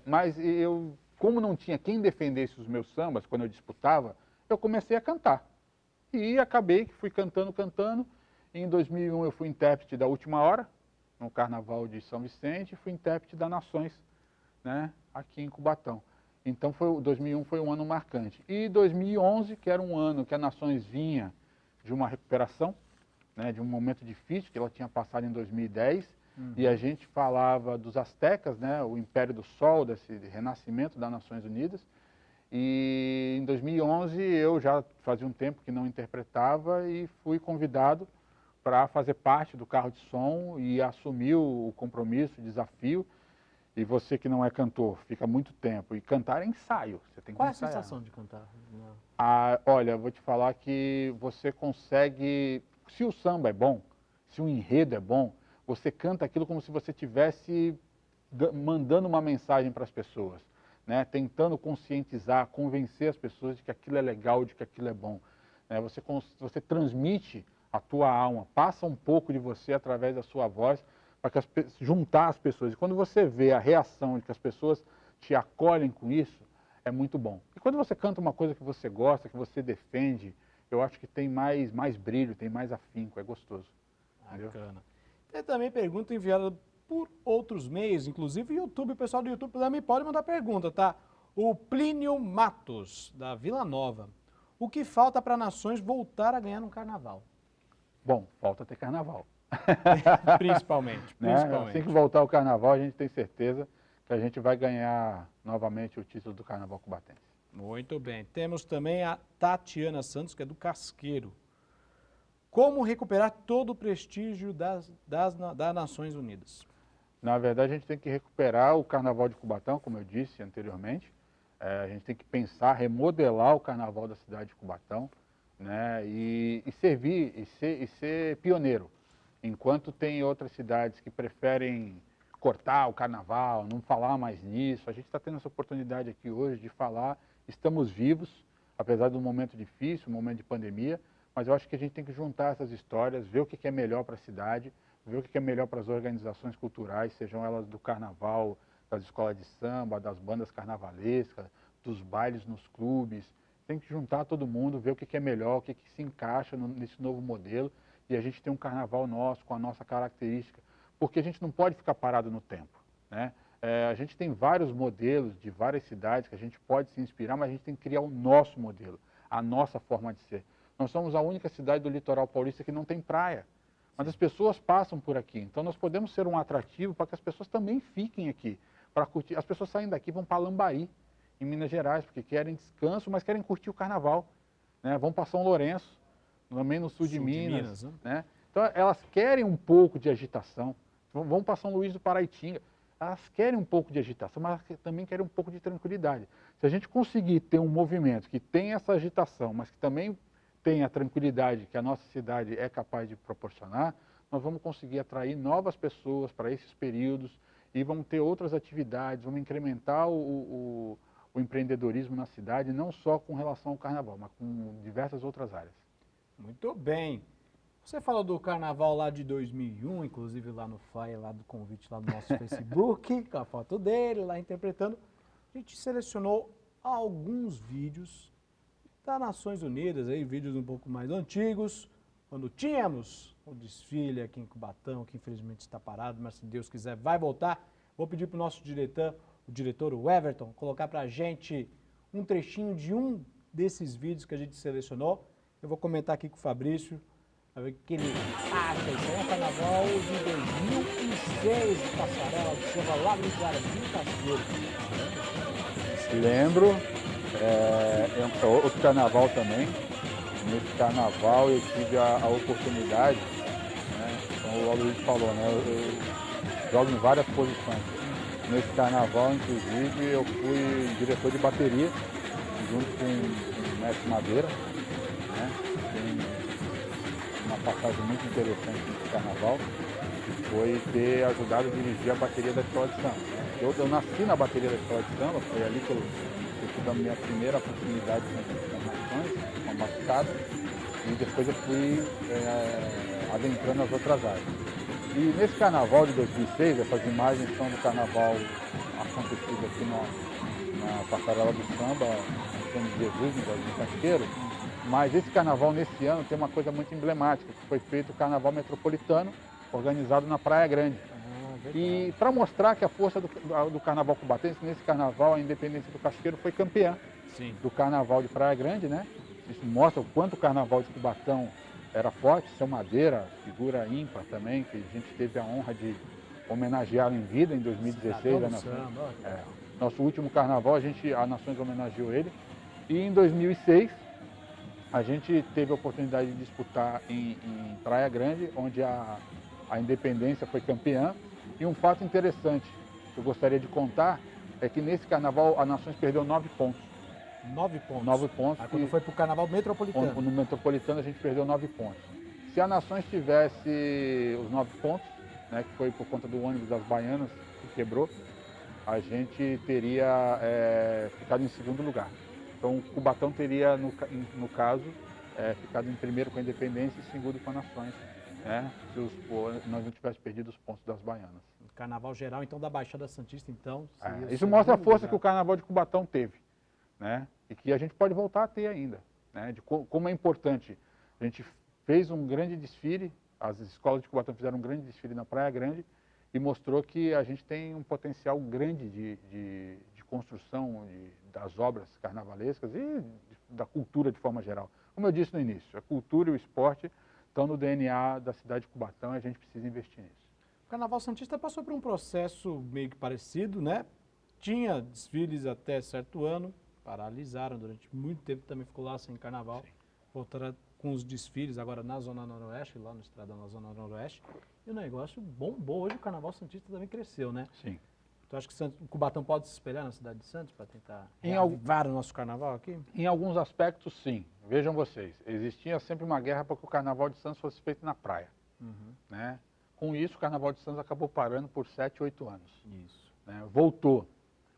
Mas eu, como não tinha quem defendesse os meus sambas quando eu disputava, eu comecei a cantar. E acabei que fui cantando. Em 2001 eu fui intérprete da Última Hora, no Carnaval de São Vicente, e fui intérprete da Nações, né, aqui em Cubatão. Então 2001 foi um ano marcante. E 2011, que era um ano que a Nações vinha de uma recuperação, né, de um momento difícil que ela tinha passado em 2010, e a gente falava dos astecas, né, o Império do Sol, desse renascimento das Nações Unidas. E em 2011 eu já fazia um tempo que não interpretava e fui convidado para fazer parte do carro de som e assumir o compromisso, o desafio. E você que não é cantor, fica muito tempo. E cantar é ensaio, você tem que Qual ensaiar. é a sensação de cantar? Olha, vou te falar que você consegue, se o samba é bom, se o enredo é bom, você canta aquilo como se você estivesse mandando uma mensagem para as pessoas. Né, tentando conscientizar, convencer as pessoas de que aquilo é legal, de que aquilo é bom. Né, você transmite a tua alma, passa um pouco de você através da sua voz, para juntar as pessoas. E quando você vê a reação de que as pessoas te acolhem com isso, é muito bom. E quando você canta uma coisa que você gosta, que você defende, eu acho que tem mais brilho, tem mais afinco, é gostoso. Bacana. Tem também pergunta enviada por outros meios, inclusive o YouTube, o pessoal do YouTube também pode mandar pergunta, tá? O Plínio Matos, da Vila Nova. O que falta para Nações voltar a ganhar no carnaval? Bom, falta ter carnaval. Principalmente, Né? principalmente. Assim que voltar o carnaval, a gente tem certeza que a gente vai ganhar novamente o título do Carnaval Cubatense. Muito bem. Temos também a Tatiana Santos, que é do Casqueiro. Como recuperar todo o prestígio das Nações Unidas? Na verdade, a gente tem que recuperar o Carnaval de Cubatão, como eu disse anteriormente. A gente tem que pensar, remodelar o Carnaval da cidade de Cubatão, né? E servir, e ser pioneiro. Enquanto tem outras cidades que preferem cortar o Carnaval, não falar mais nisso, a gente está tendo essa oportunidade aqui hoje de falar. Estamos vivos, apesar de um momento difícil, um momento de pandemia, mas eu acho que a gente tem que juntar essas histórias, ver o que é melhor para a cidade, ver o que é melhor para as organizações culturais, sejam elas do carnaval, das escolas de samba, das bandas carnavalescas, dos bailes nos clubes. Tem que juntar todo mundo, ver o que é melhor, o que se encaixa nesse novo modelo e a gente tem um carnaval nosso, com a nossa característica, porque a gente não pode ficar parado no tempo, né? A gente tem vários modelos de várias cidades que a gente pode se inspirar, mas a gente tem que criar o nosso modelo, a nossa forma de ser. Nós somos a única cidade do litoral paulista que não tem praia, mas as pessoas passam por aqui, então nós podemos ser um atrativo para que as pessoas também fiquem aqui, para curtir. As pessoas saem daqui e vão para Lambari, em Minas Gerais, porque querem descanso, mas querem curtir o carnaval, né? Vão para São Lourenço, também no sul de Minas, né? Então elas querem um pouco de agitação, vão para São Luís do Paraitinga, elas querem um pouco de agitação, mas também querem um pouco de tranquilidade. Se a gente conseguir ter um movimento que tem essa agitação, mas que também tem a tranquilidade que a nossa cidade é capaz de proporcionar, nós vamos conseguir atrair novas pessoas para esses períodos e vamos ter outras atividades, vamos incrementar o empreendedorismo na cidade, não só com relação ao carnaval, mas com diversas outras áreas. Muito bem. Você falou do carnaval lá de 2001, inclusive lá no flyer, lá do convite lá no nosso Facebook, com a foto dele lá interpretando. A gente selecionou alguns vídeos das Nações Unidas, aí, vídeos um pouco mais antigos, quando tínhamos o desfile aqui em Cubatão, que infelizmente está parado, mas se Deus quiser vai voltar. Vou pedir para o nosso diretor, o Everton, colocar para a gente um trechinho de um desses vídeos que a gente selecionou. Eu vou comentar aqui com o Fabrício, para ver o que ele acha. Isso aí é um carnaval de 2006, de Passarela, de samba lá do Jardim Casqueiro. Lembro, é outro carnaval também. Nesse carnaval eu tive a oportunidade, né, como o Aloysio falou, né, eu jogo em várias posições. Nesse carnaval, inclusive, eu fui diretor de bateria, junto com o mestre Madeira, né? Tem uma passagem muito interessante nesse carnaval, que foi ter ajudado a dirigir a bateria da escola de samba. Eu nasci na bateria da escola de samba, foi ali que eu tive a minha primeira oportunidade com Nações, com a batucada, e depois eu fui adentrando as outras áreas. E nesse carnaval de 2006, essas imagens são do carnaval acontecido aqui na Passarela do Samba, em São Jesus, no Jardim Casqueiro. Mas esse carnaval, nesse ano, tem uma coisa muito emblemática, que foi feito o Carnaval Metropolitano, organizado na Praia Grande. E para mostrar que a força do Carnaval Cubatense, nesse carnaval, a Independência do Casqueiro foi campeã. Sim. Do Carnaval de Praia Grande, né? Isso mostra o quanto o Carnaval de Cubatão era forte. Seu Madeira, figura ímpar também, que a gente teve a honra de homenageá-lo em vida em 2016. Nosso último carnaval, a Nações homenageou ele. E em 2006, a gente teve a oportunidade de disputar em Praia Grande, onde a Independência foi campeã. E um fato interessante que eu gostaria de contar é que nesse carnaval a Nações perdeu 9 pontos. 9 pontos? 9 pontos. Quando foi para o carnaval metropolitano? No metropolitano a gente perdeu 9 pontos. Se a Nações tivesse os 9 pontos, né, que foi por conta do ônibus das Baianas que quebrou, a gente teria ficado em segundo lugar. Então o Cubatão teria, no caso, ficado em primeiro com a Independência e segundo com a Nações, né, se nós não tivéssemos perdido os pontos das Baianas. O carnaval geral, então, da Baixada Santista, então... Isso mostra a força que o carnaval de Cubatão teve, né, e que a gente pode voltar a ter ainda, né, de como é importante. A gente fez um grande desfile, as escolas de Cubatão fizeram um grande desfile na Praia Grande e mostrou que a gente tem um potencial grande de construção das obras carnavalescas e da cultura de forma geral. Como eu disse no início, a cultura e o esporte estão no DNA da cidade de Cubatão e a gente precisa investir nisso. O Carnaval Santista passou por um processo meio que parecido, né? Tinha desfiles até certo ano, paralisaram durante muito tempo, também ficou lá sem carnaval. Sim. Voltaram com os desfiles agora na Zona Noroeste, lá no Estradão na Zona Noroeste. E o negócio bombou. Hoje o Carnaval Santista também cresceu, né? Sim. Tu acha que o Cubatão pode se espelhar na cidade de Santos para tentar Em reavivar o nosso carnaval aqui? Em alguns aspectos, sim. Vejam vocês, existia sempre uma guerra para que o Carnaval de Santos fosse feito na praia. Né? Com isso, o Carnaval de Santos acabou parando por 7, 8 anos. Isso. Né? Voltou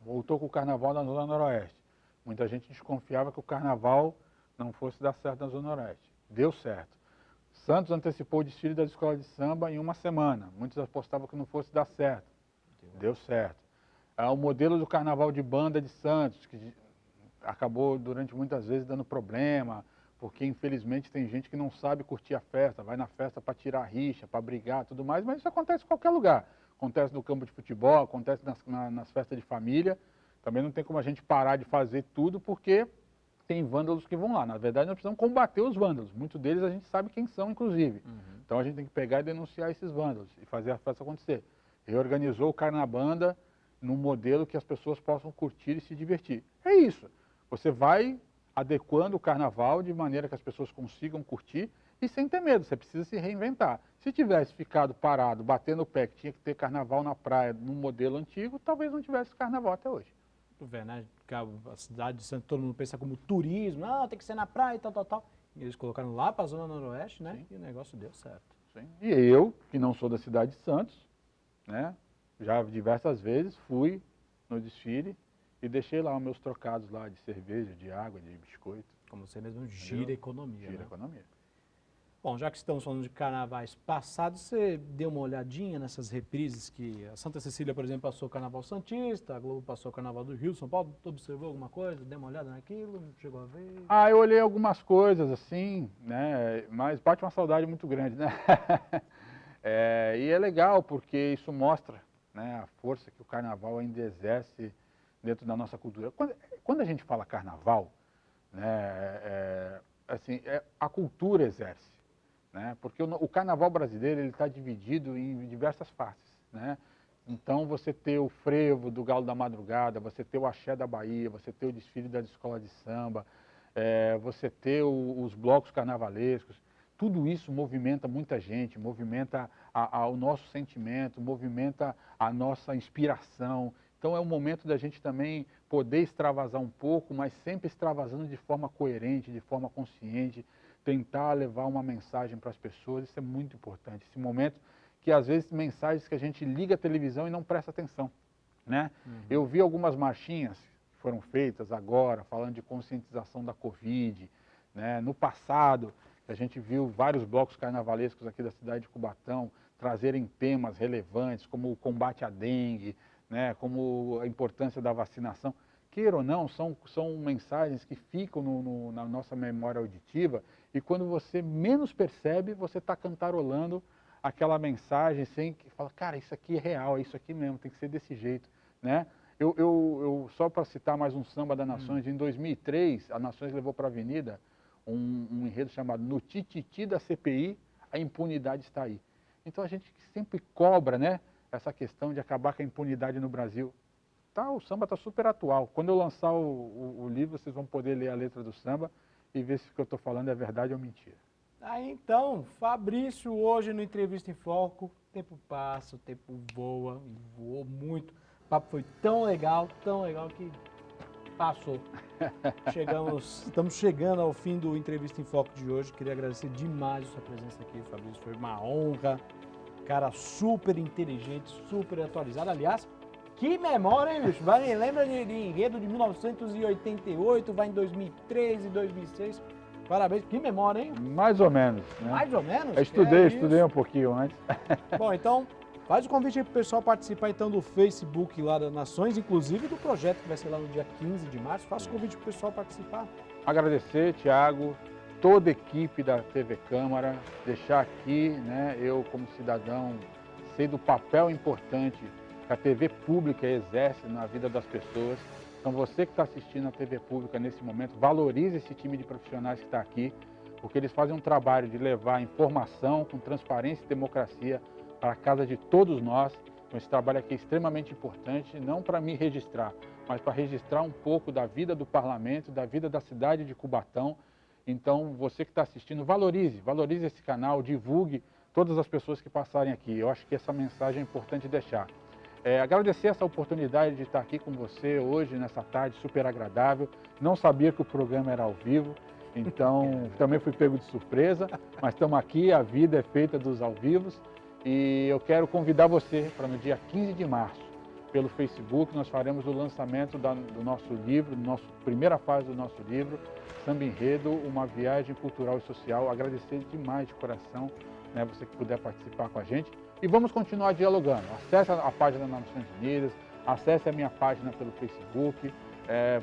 com o Carnaval na Zona Noroeste. Muita gente desconfiava que o Carnaval não fosse dar certo na Zona Noroeste. Deu certo. Santos antecipou o desfile das escolas de samba em uma semana. Muitos apostavam que não fosse dar certo. Deu certo. O modelo do Carnaval de Banda de Santos, que acabou durante muitas vezes dando problema, porque infelizmente tem gente que não sabe curtir a festa, vai na festa para tirar rixa, para brigar, tudo mais, mas isso acontece em qualquer lugar. Acontece no campo de futebol, acontece nas festas de família. Também não tem como a gente parar de fazer tudo, porque tem vândalos que vão lá. Na verdade, nós precisamos combater os vândalos. Muitos deles a gente sabe quem são, inclusive. Então a gente tem que pegar e denunciar esses vândalos e fazer a festa acontecer. Reorganizou o Carnabanda num modelo que as pessoas possam curtir e se divertir. É isso. Você vai adequando o carnaval de maneira que as pessoas consigam curtir e sem ter medo. Você precisa se reinventar. Se tivesse ficado parado, batendo o pé, que tinha que ter carnaval na praia no modelo antigo, talvez não tivesse carnaval até hoje. Tu vê, né? A cidade de Santos, todo mundo pensa como turismo, tem que ser na praia e tal. E eles colocaram lá para a Zona Noroeste, né? Sim. E o negócio deu certo. Sim. E eu, que não sou da cidade de Santos, né? Já diversas vezes fui no desfile e deixei lá os meus trocados lá de cerveja, de água, de biscoito. Como você mesmo gira a economia. Gira né? a economia. Bom, já que estamos falando de carnavais passados, você deu uma olhadinha nessas reprises que a Santa Cecília, por exemplo, passou o Carnaval Santista, a Globo passou o Carnaval do Rio, São Paulo, tu observou alguma coisa? Deu uma olhada naquilo? Não chegou a ver? Eu olhei algumas coisas assim, né? Mas bate uma saudade muito grande, né? E é legal porque isso mostra, né, a força que o carnaval ainda exerce dentro da nossa cultura. Quando a gente fala carnaval, né, a cultura exerce. Né? Porque o carnaval brasileiro está dividido em diversas faces. Né? Então você ter o frevo do Galo da Madrugada, você ter o axé da Bahia, você ter o desfile da escola de samba, você ter os blocos carnavalescos, tudo isso movimenta muita gente, movimenta o nosso sentimento, movimenta a nossa inspiração. Então é o momento da gente também poder extravasar um pouco, mas sempre extravasando de forma coerente, de forma consciente, tentar levar uma mensagem para as pessoas, isso é muito importante. Esse momento que às vezes mensagens que a gente liga a televisão e não presta atenção. Né? Eu vi algumas marchinhas que foram feitas agora, falando de conscientização da Covid. Né? No passado, a gente viu vários blocos carnavalescos aqui da cidade de Cubatão trazerem temas relevantes, como o combate à dengue, né? Como a importância da vacinação. Queira ou não, são mensagens que ficam na nossa memória auditiva e quando você menos percebe, você está cantarolando aquela mensagem sem que fala, cara, isso aqui é real, é isso aqui mesmo, tem que ser desse jeito. Né? Eu só para citar mais um samba da Nações, em 2003, a Nações levou para a avenida um enredo chamado No Tititi da CPI, a impunidade está aí. Então a gente sempre cobra, né, essa questão de acabar com a impunidade no Brasil. O samba está super atual. Quando eu lançar o livro, vocês vão poder ler a letra do samba e ver se o que eu estou falando é verdade ou mentira. Então, Fabrício, hoje no Entrevista em Foco, o tempo passa, o tempo voa, e voou muito. O papo foi tão legal que passou. Estamos chegando ao fim do Entrevista em Foco de hoje. Queria agradecer demais a sua presença aqui, Fabrício. Foi uma honra. Cara super inteligente, super atualizado. Aliás, que memória, hein, bicho? Lembra de enredo de 1988, vai em 2003 e 2006. Parabéns, que memória, hein? Mais ou menos. Né? Mais ou menos? Eu estudei um pouquinho antes. Bom, então, faz o convite aí pro pessoal participar então do Facebook lá da Nações, inclusive do projeto que vai ser lá no dia 15 de março. Faça o convite pro pessoal participar. Agradecer, Thiago, toda a equipe da TV Câmara, deixar aqui, né, eu como cidadão, sei do papel importante que a TV pública exerce na vida das pessoas. Então você que está assistindo a TV pública nesse momento, valorize esse time de profissionais que está aqui, porque eles fazem um trabalho de levar informação com transparência e democracia para a casa de todos nós. Então esse trabalho aqui é extremamente importante, não para me registrar, mas para registrar um pouco da vida do parlamento, da vida da cidade de Cubatão. Então você que está assistindo, valorize esse canal, divulgue todas as pessoas que passarem aqui. Eu acho que essa mensagem é importante deixar. Agradecer essa oportunidade de estar aqui com você hoje, nessa tarde super agradável. Não sabia que o programa era ao vivo, então também fui pego de surpresa, mas estamos aqui, a vida é feita dos ao vivos. E eu quero convidar você para no dia 15 de março, pelo Facebook, nós faremos o lançamento do nosso livro, primeira fase do nosso livro, Samba Enredo, uma viagem cultural e social. Agradecer demais de coração, né, você que puder participar com a gente. E vamos continuar dialogando. Acesse a página das Nações Unidas, acesse a minha página pelo Facebook,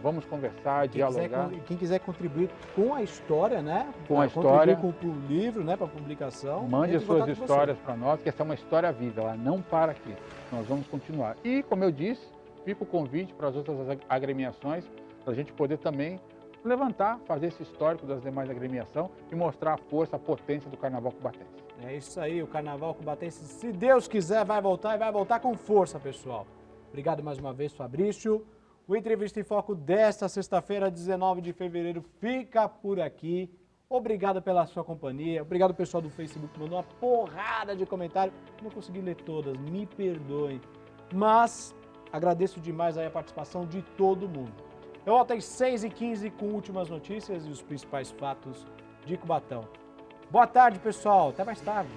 vamos conversar, dialogar. Quem quiser contribuir com a história, né? Com a história. Contribuir com o livro, né? Para a publicação. Mande as suas histórias para nós, que essa é uma história viva, ela não para aqui. Nós vamos continuar. E, como eu disse, fica o convite para as outras agremiações, para a gente poder também levantar, fazer esse histórico das demais agremiações e mostrar a força, a potência do Carnaval Cubatense. É isso aí, o Carnaval Cubatense, se Deus quiser, vai voltar e vai voltar com força, pessoal. Obrigado mais uma vez, Fabrício. O Entrevista em Foco desta sexta-feira, 19 de fevereiro, fica por aqui. Obrigado pela sua companhia. Obrigado, pessoal do Facebook, que mandou uma porrada de comentários. Não consegui ler todas, me perdoem. Mas agradeço demais aí a participação de todo mundo. Eu volto às 6h15 com últimas notícias e os principais fatos de Cubatão. Boa tarde, pessoal. Até mais tarde.